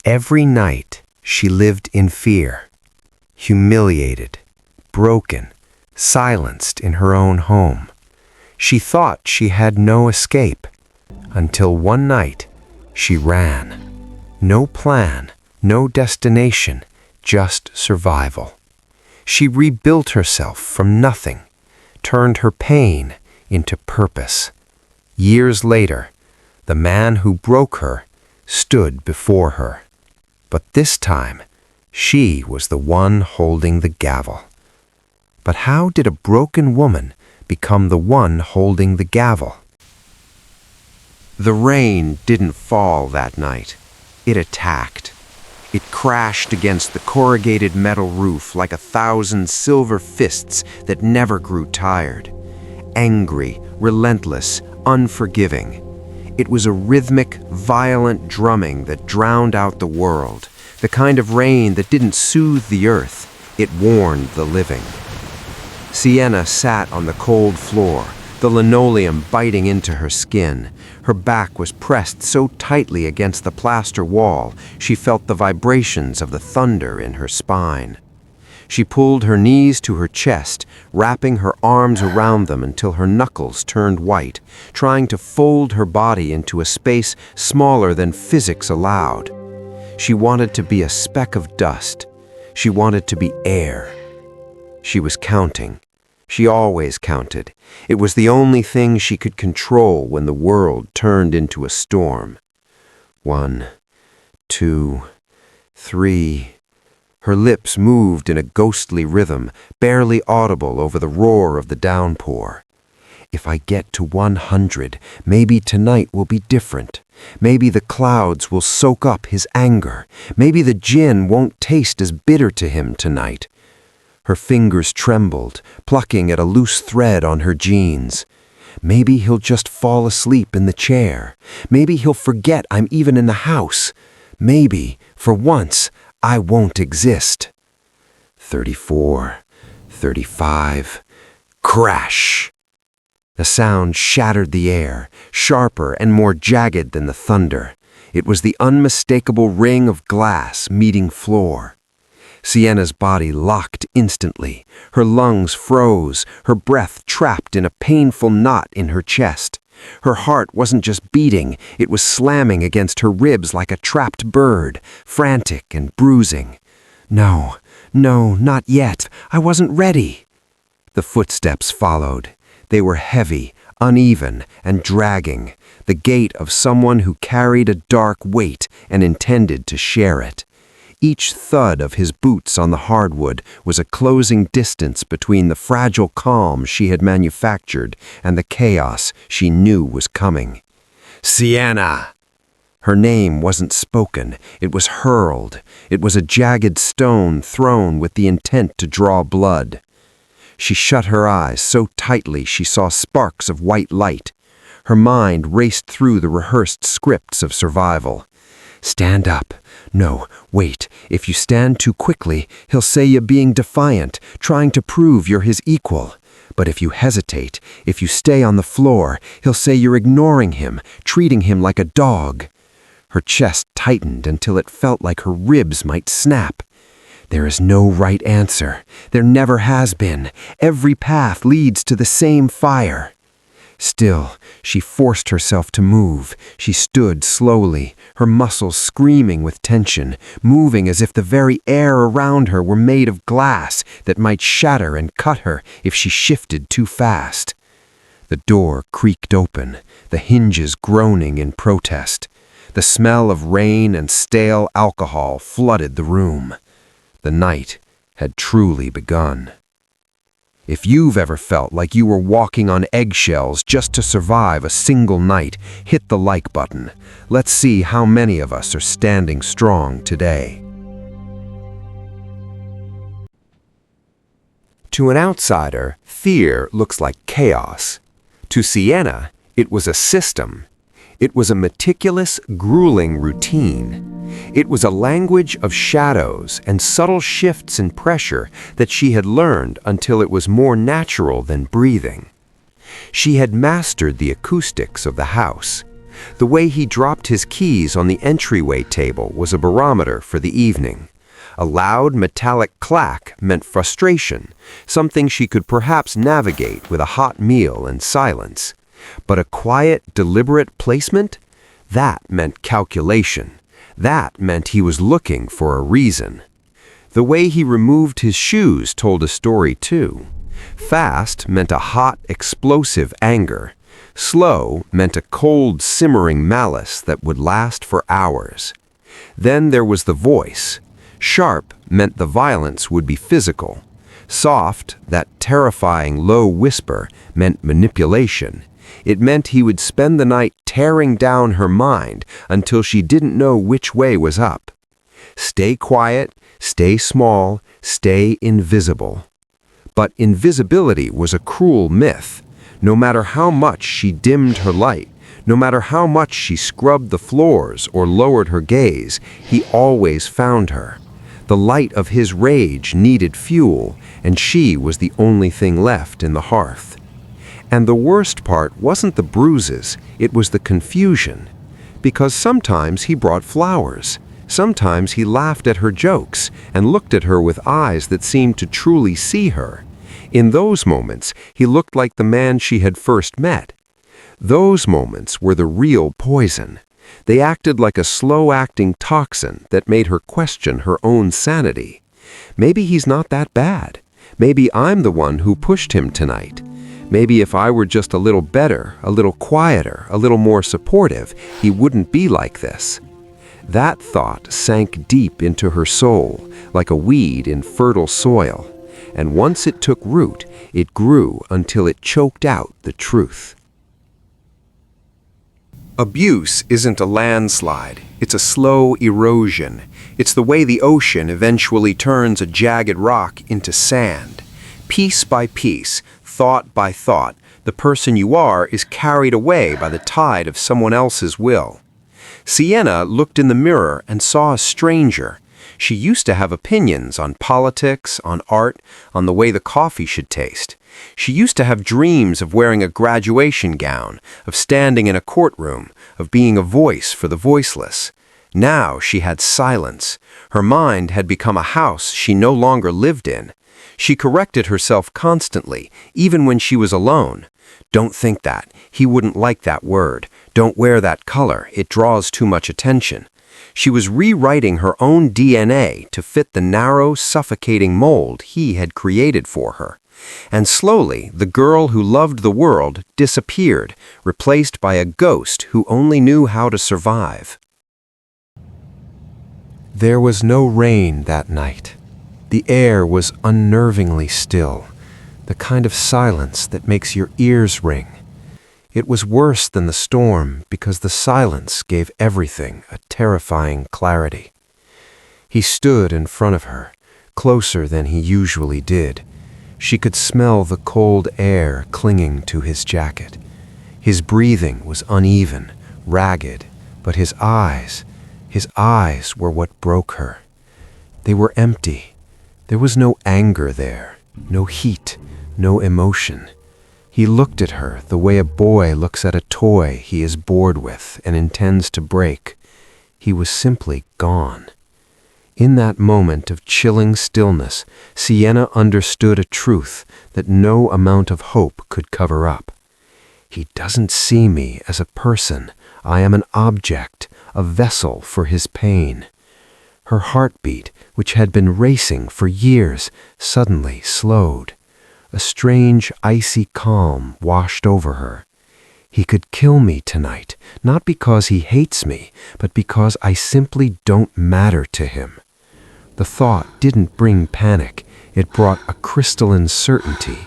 Every night she lived in fear, humiliated, broken, silenced in her own home. She thought she had no escape, until one night she ran. No plan, no destination, just survival. She rebuilt herself from nothing, turned her pain into purpose. Years later, the man who broke her stood before her. But this time, she was the one holding the gavel. But how did a broken woman become the one holding the gavel? The rain didn't fall that night. It attacked. It crashed against the corrugated metal roof like 1,000 silver fists that never grew tired. Angry, relentless, unforgiving. It was a rhythmic, violent drumming that drowned out the world, the kind of rain that didn't soothe the earth, it warned the living. Siena sat on the cold floor, the linoleum biting into her skin. Her back was pressed so tightly against the plaster wall, she felt the vibrations of the thunder in her spine. She pulled her knees to her chest, wrapping her arms around them until her knuckles turned white, trying to fold her body into a space smaller than physics allowed. She wanted to be a speck of dust. She wanted to be air. She was counting. She always counted. It was the only thing she could control when the world turned into a storm. 1, 2, 3... Her lips moved in a ghostly rhythm, barely audible over the roar of the downpour. If I get to 100, maybe tonight will be different. Maybe the clouds will soak up his anger. Maybe the gin won't taste as bitter to him tonight. Her fingers trembled, plucking at a loose thread on her jeans. Maybe he'll just fall asleep in the chair. Maybe he'll forget I'm even in the house. Maybe, for once, I won't exist. 34, 35, crash! The sound shattered the air, sharper and more jagged than the thunder. It was the unmistakable ring of glass meeting floor. Siena's body locked instantly. Her lungs froze, her breath trapped in a painful knot in her chest. Her heart wasn't just beating, it was slamming against her ribs like a trapped bird, frantic and bruising. No, not yet. I wasn't ready. The footsteps followed. They were heavy, uneven, and dragging, the gait of someone who carried a dark weight and intended to share it. Each thud of his boots on the hardwood was a closing distance between the fragile calm she had manufactured and the chaos she knew was coming. Siena! Her name wasn't spoken, it was hurled. It was a jagged stone thrown with the intent to draw blood. She shut her eyes so tightly she saw sparks of white light. Her mind raced through the rehearsed scripts of survival. Stand up. No, wait. If you stand too quickly, he'll say you're being defiant, trying to prove you're his equal. But if you hesitate, if you stay on the floor, he'll say you're ignoring him, treating him like a dog. Her chest tightened until it felt like her ribs might snap. There is no right answer. There never has been. Every path leads to the same fire. Still, she forced herself to move. She stood slowly, her muscles screaming with tension, moving as if the very air around her were made of glass that might shatter and cut her if she shifted too fast. The door creaked open, the hinges groaning in protest. The smell of rain and stale alcohol flooded the room. The night had truly begun. If you've ever felt like you were walking on eggshells just to survive a single night, hit the like button. Let's see how many of us are standing strong today. To an outsider, fear looks like chaos. To Siena, it was a system. It was a meticulous, grueling routine. It was a language of shadows and subtle shifts in pressure that she had learned until it was more natural than breathing. She had mastered the acoustics of the house. The way he dropped his keys on the entryway table was a barometer for the evening. A loud metallic clack meant frustration, something she could perhaps navigate with a hot meal and silence. But a quiet, deliberate placement? That meant calculation. That meant he was looking for a reason. The way he removed his shoes told a story too. Fast meant a hot, explosive anger. Slow meant a cold, simmering malice that would last for hours. Then there was the voice. Sharp meant the violence would be physical. Soft, that terrifying low whisper, meant manipulation. It meant he would spend the night tearing down her mind until she didn't know which way was up. Stay quiet, stay small, stay invisible. But invisibility was a cruel myth. No matter how much she dimmed her light, no matter how much she scrubbed the floors or lowered her gaze, he always found her. The light of his rage needed fuel, and she was the only thing left in the hearth. And the worst part wasn't the bruises, it was the confusion. Because sometimes he brought flowers. Sometimes he laughed at her jokes and looked at her with eyes that seemed to truly see her. In those moments, he looked like the man she had first met. Those moments were the real poison. They acted like a slow-acting toxin that made her question her own sanity. Maybe he's not that bad. Maybe I'm the one who pushed him tonight. Maybe if I were just a little better, a little quieter, a little more supportive, he wouldn't be like this. That thought sank deep into her soul, like a weed in fertile soil. And once it took root, it grew until it choked out the truth. Abuse isn't a landslide, it's a slow erosion. It's the way the ocean eventually turns a jagged rock into sand. Piece by piece, thought by thought, the person you are is carried away by the tide of someone else's will. Siena looked in the mirror and saw a stranger. She used to have opinions on politics, on art, on the way the coffee should taste. She used to have dreams of wearing a graduation gown, of standing in a courtroom, of being a voice for the voiceless. Now she had silence. Her mind had become a house she no longer lived in. She corrected herself constantly, even when she was alone. Don't think that. He wouldn't like that word. Don't wear that color. It draws too much attention. She was rewriting her own DNA to fit the narrow, suffocating mold he had created for her. And slowly, the girl who loved the world disappeared, replaced by a ghost who only knew how to survive. There was no rain that night. The air was unnervingly still, the kind of silence that makes your ears ring. It was worse than the storm because the silence gave everything a terrifying clarity. He stood in front of her, closer than he usually did. She could smell the cold air clinging to his jacket. His breathing was uneven, ragged, but his eyes were what broke her. They were empty. There was no anger there, no heat, no emotion. He looked at her the way a boy looks at a toy he is bored with and intends to break. He was simply gone. In that moment of chilling stillness, Siena understood a truth that no amount of hope could cover up. He doesn't see me as a person. I am an object, a vessel for his pain. Her heartbeat, which had been racing for years, suddenly slowed. A strange, icy calm washed over her. He could kill me tonight, not because he hates me, but because I simply don't matter to him. The thought didn't bring panic. It brought a crystalline certainty.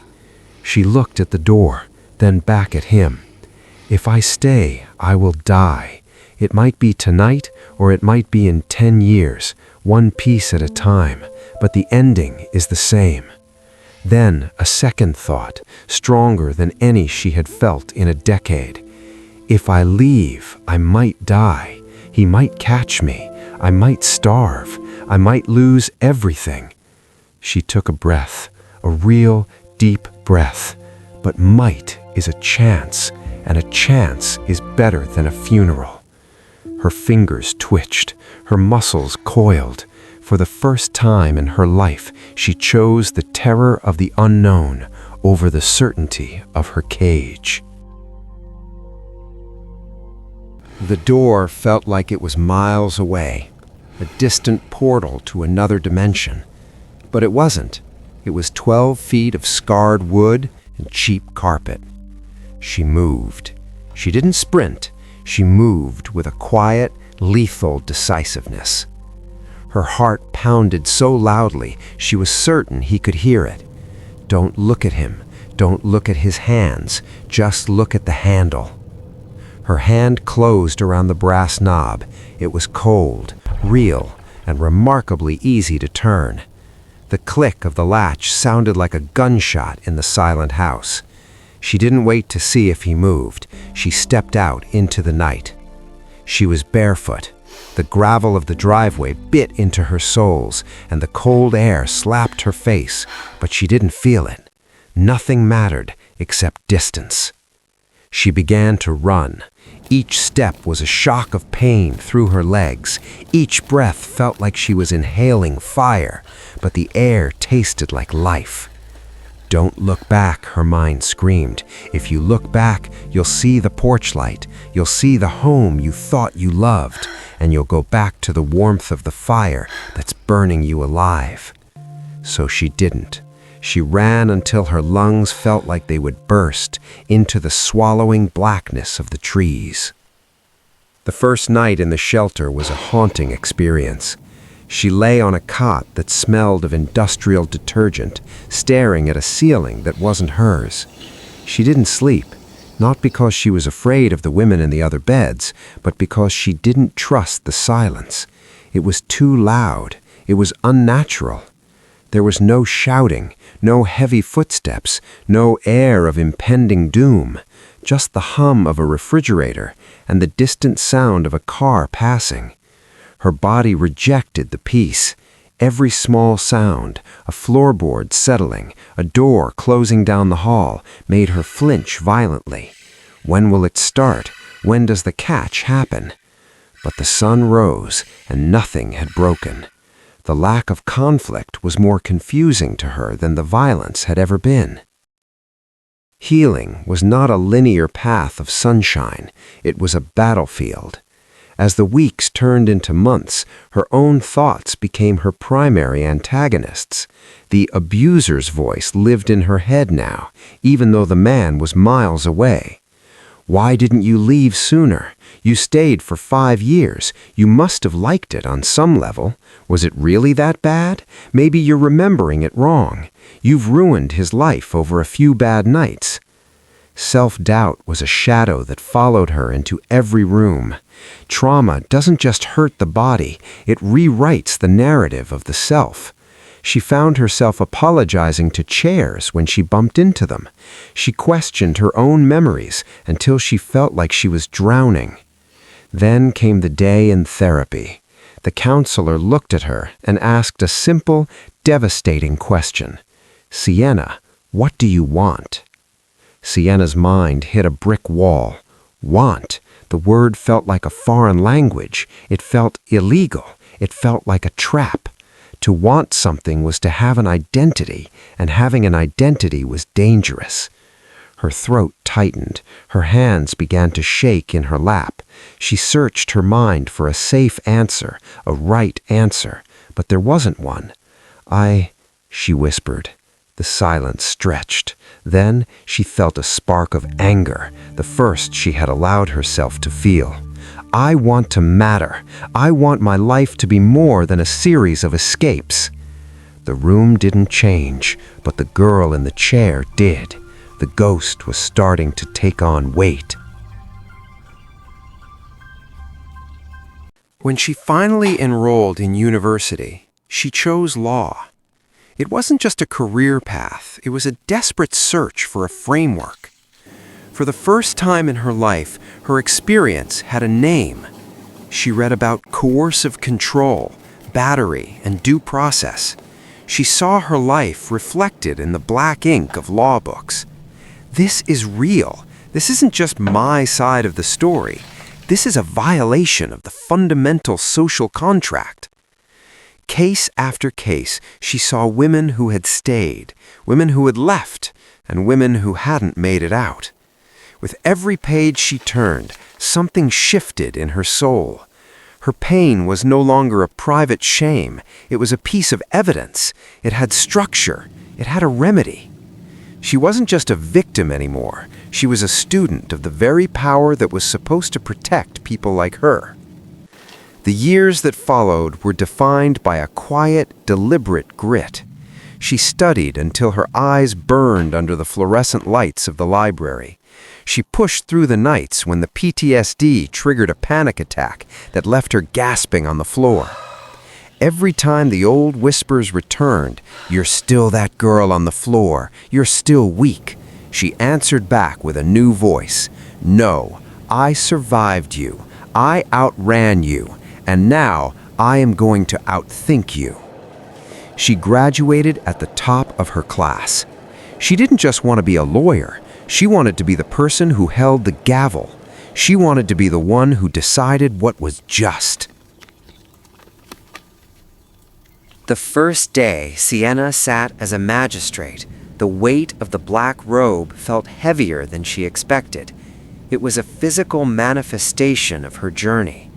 She looked at the door, then back at him. If I stay, I will die. It might be tonight, or it might be in 10 years, one piece at a time, but the ending is the same. Then a second thought, stronger than any she had felt in a decade. If I leave, I might die. He might catch me. I might starve. I might lose everything. She took a breath, a real, deep breath. But might is a chance, and a chance is better than a funeral. Her fingers twitched, her muscles coiled. For the first time in her life, she chose the terror of the unknown over the certainty of her cage. The door felt like it was miles away, a distant portal to another dimension. But it wasn't. It was 12 feet of scarred wood and cheap carpet. She moved. She didn't sprint. She moved with a quiet, lethal decisiveness. Her heart pounded so loudly she was certain he could hear it. Don't look at him. Don't look at his hands. Just look at the handle. Her hand closed around the brass knob. It was cold, real, and remarkably easy to turn. The click of the latch sounded like a gunshot in the silent house. She didn't wait to see if he moved. She stepped out into the night. She was barefoot. The gravel of the driveway bit into her soles, and the cold air slapped her face, but she didn't feel it. Nothing mattered except distance. She began to run. Each step was a shock of pain through her legs. Each breath felt like she was inhaling fire, but the air tasted like life. Don't look back, her mind screamed. If you look back, you'll see the porch light. You'll see the home you thought you loved, and you'll go back to the warmth of the fire that's burning you alive. So she didn't. She ran until her lungs felt like they would burst into the swallowing blackness of the trees. The first night in the shelter was a haunting experience. She lay on a cot that smelled of industrial detergent, staring at a ceiling that wasn't hers. She didn't sleep, not because she was afraid of the women in the other beds, but because she didn't trust the silence. It was too loud. It was unnatural. There was no shouting, no heavy footsteps, no air of impending doom, just the hum of a refrigerator and the distant sound of a car passing. Her body rejected the peace. Every small sound, a floorboard settling, a door closing down the hall, made her flinch violently. When will it start? When does the catch happen? But the sun rose, and nothing had broken. The lack of conflict was more confusing to her than the violence had ever been. Healing was not a linear path of sunshine. It was a battlefield. As the weeks turned into months, her own thoughts became her primary antagonists. The abuser's voice lived in her head now, even though the man was miles away. Why didn't you leave sooner? You stayed for 5 years. You must have liked it on some level. Was it really that bad? Maybe you're remembering it wrong. You've ruined his life over a few bad nights. Self-doubt was a shadow that followed her into every room. Trauma doesn't just hurt the body, it rewrites the narrative of the self. She found herself apologizing to chairs when she bumped into them. She questioned her own memories until she felt like she was drowning. Then came the day in therapy. The counselor looked at her and asked a simple, devastating question. "Siena, what do you want?" Siena's mind hit a brick wall. Want. The word felt like a foreign language. It felt illegal. It felt like a trap. To want something was to have an identity, and having an identity was dangerous. Her throat tightened. Her hands began to shake in her lap. She searched her mind for a safe answer, a right answer, but there wasn't one. She whispered. The silence stretched. Then she felt a spark of anger, the first she had allowed herself to feel. I want to matter. I want my life to be more than a series of escapes. The room didn't change, but the girl in the chair did. The ghost was starting to take on weight. When she finally enrolled in university, she chose law. It wasn't just a career path, it was a desperate search for a framework. For the first time in her life, her experience had a name. She read about coercive control, battery, and due process. She saw her life reflected in the black ink of law books. This is real. This isn't just my side of the story. This is a violation of the fundamental social contract. Case after case, she saw women who had stayed, women who had left, and women who hadn't made it out. With every page she turned, something shifted in her soul. Her pain was no longer a private shame. It was a piece of evidence. It had structure. It had a remedy. She wasn't just a victim anymore. She was a student of the very power that was supposed to protect people like her. The years that followed were defined by a quiet, deliberate grit. She studied until her eyes burned under the fluorescent lights of the library. She pushed through the nights when the PTSD triggered a panic attack that left her gasping on the floor. Every time the old whispers returned, "You're still that girl on the floor. You're still weak," she answered back with a new voice. "No, I survived you. I outran you. And now I am going to outthink you." She graduated at the top of her class. She didn't just want to be a lawyer. She wanted to be the person who held the gavel. She wanted to be the one who decided what was just. The first day Siena sat as a magistrate, the weight of the black robe felt heavier than she expected. It was a physical manifestation of her journey.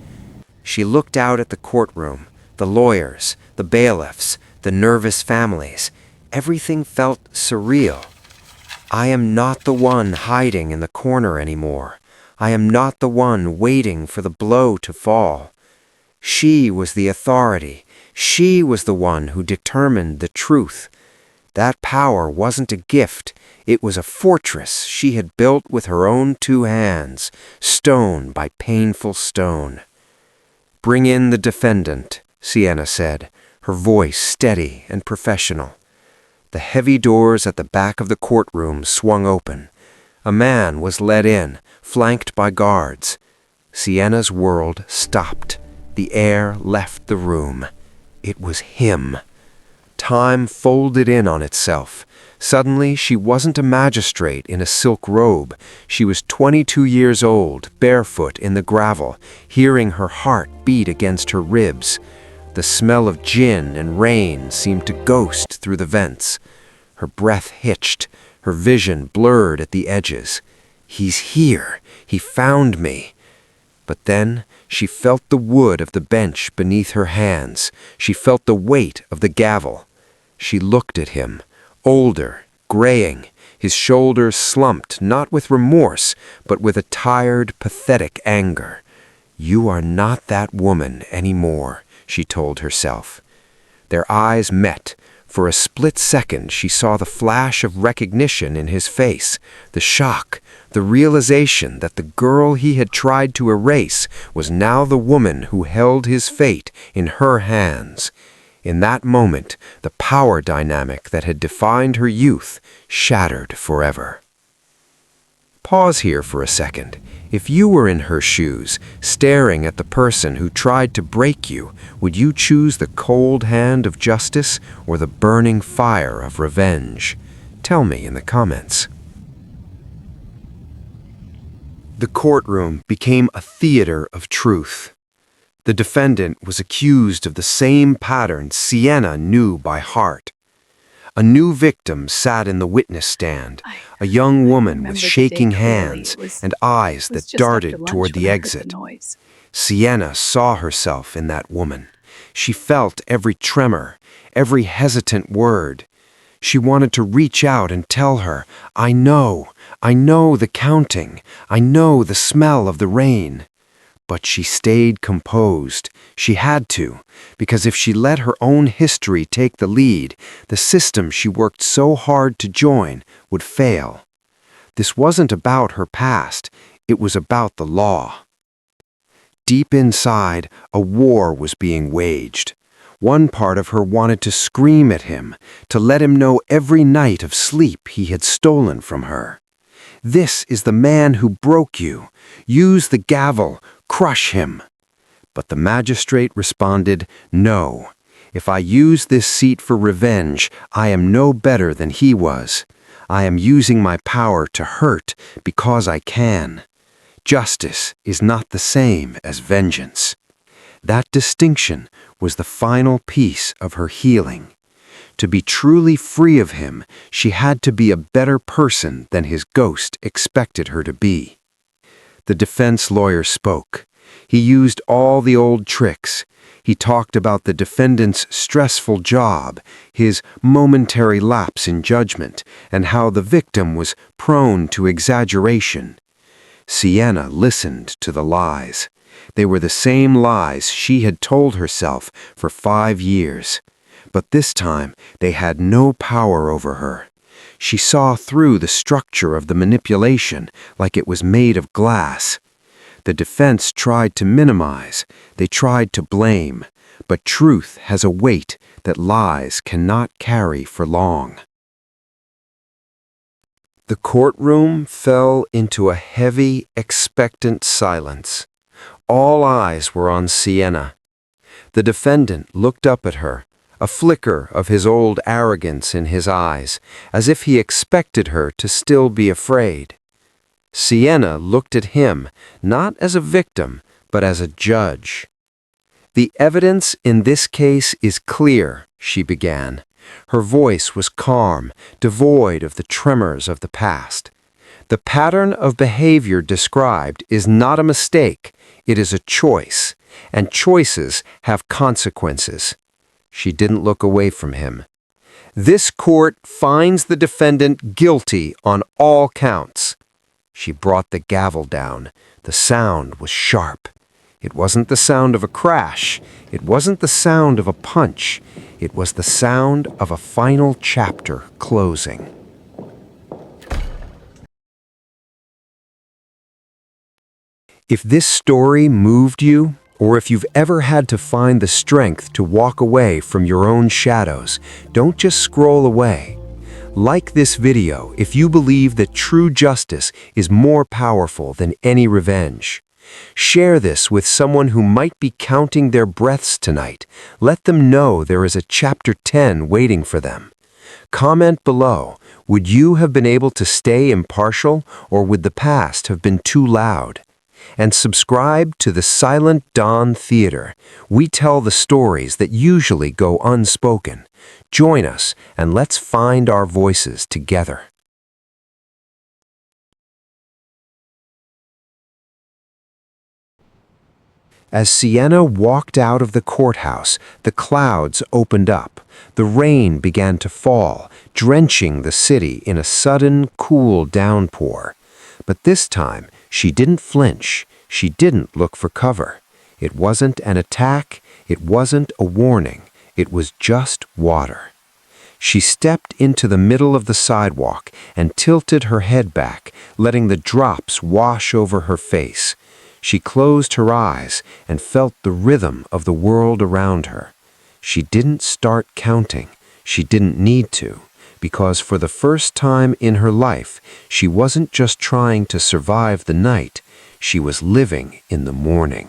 She looked out at the courtroom, the lawyers, the bailiffs, the nervous families. Everything felt surreal. I am not the one hiding in the corner anymore. I am not the one waiting for the blow to fall. She was the authority. She was the one who determined the truth. That power wasn't a gift. It was a fortress she had built with her own 2 hands, stone by painful stone. "Bring in the defendant," Siena said, her voice steady and professional. The heavy doors at the back of the courtroom swung open. A man was led in, flanked by guards. Siena's world stopped. The air left the room. It was him. Time folded in on itself. Suddenly, she wasn't a magistrate in a silk robe. She was 22 years old, barefoot in the gravel, hearing her heart beat against her ribs. The smell of gin and rain seemed to ghost through the vents. Her breath hitched, her vision blurred at the edges. "He's here. He found me." But then she felt the wood of the bench beneath her hands. She felt the weight of the gavel. She looked at him, older, graying, his shoulders slumped, not with remorse, but with a tired, pathetic anger. "You are not that woman anymore," she told herself. Their eyes met. For a split second, she saw the flash of recognition in his face, the shock, the realization that the girl he had tried to erase was now the woman who held his fate in her hands. In that moment, the power dynamic that had defined her youth shattered forever. Pause here for a second. If you were in her shoes, staring at the person who tried to break you, would you choose the cold hand of justice or the burning fire of revenge? Tell me in the comments. The courtroom became a theater of truth. The defendant was accused of the same pattern Siena knew by heart. A new victim sat in the witness stand, a young woman with shaking hands and eyes that darted toward the exit. Siena saw herself in that woman. She felt every tremor, every hesitant word. She wanted to reach out and tell her, I know the counting, I know the smell of the rain." But she stayed composed. She had to, because if she let her own history take the lead, the system she worked so hard to join would fail. This wasn't about her past, it was about the law. Deep inside, a war was being waged. One part of her wanted to scream at him, to let him know every night of sleep he had stolen from her. "This is the man who broke you. Use the gavel. Crush him." But the magistrate responded, "No. If I use this seat for revenge, I am no better than he was. I am using my power to hurt because I can. Justice is not the same as vengeance. That distinction was the final piece of her healing. To be truly free of him, she had to be a better person than his ghost expected her to be. The defense lawyer spoke. He used all the old tricks. He talked about the defendant's stressful job, his momentary lapse in judgment, and how the victim was prone to exaggeration. Siena listened to the lies. They were the same lies she had told herself for 5 years. But this time, they had no power over her. She saw through the structure of the manipulation like it was made of glass. The defense tried to minimize, they tried to blame, but truth has a weight that lies cannot carry for long. The courtroom fell into a heavy, expectant silence. All eyes were on Siena. The defendant looked up at her, a flicker of his old arrogance in his eyes, as if he expected her to still be afraid. Siena looked at him, not as a victim, but as a judge. "The evidence in this case is clear," she began. Her voice was calm, devoid of the tremors of the past. "The pattern of behavior described is not a mistake, it is a choice, and choices have consequences." She didn't look away from him. "This court finds the defendant guilty on all counts." She brought the gavel down. The sound was sharp. It wasn't the sound of a crash. It wasn't the sound of a punch. It was the sound of a final chapter closing. If this story moved you, or if you've ever had to find the strength to walk away from your own shadows, don't just scroll away. Like this video if you believe that true justice is more powerful than any revenge. Share this with someone who might be counting their breaths tonight. Let them know there is a chapter 10 waiting for them. Comment below, would you have been able to stay impartial, or would the past have been too loud? And subscribe to the Silent Dawn Theater. We tell the stories that usually go unspoken. Join us and let's find our voices together. As Siena walked out of the courthouse, the clouds opened up. The rain began to fall, drenching the city in a sudden, cool downpour. But this time, she didn't flinch. She didn't look for cover. It wasn't an attack. It wasn't a warning. It was just water. She stepped into the middle of the sidewalk and tilted her head back, letting the drops wash over her face. She closed her eyes and felt the rhythm of the world around her. She didn't start counting. She didn't need to, because for the first time in her life, she wasn't just trying to survive the night. She was living in the morning.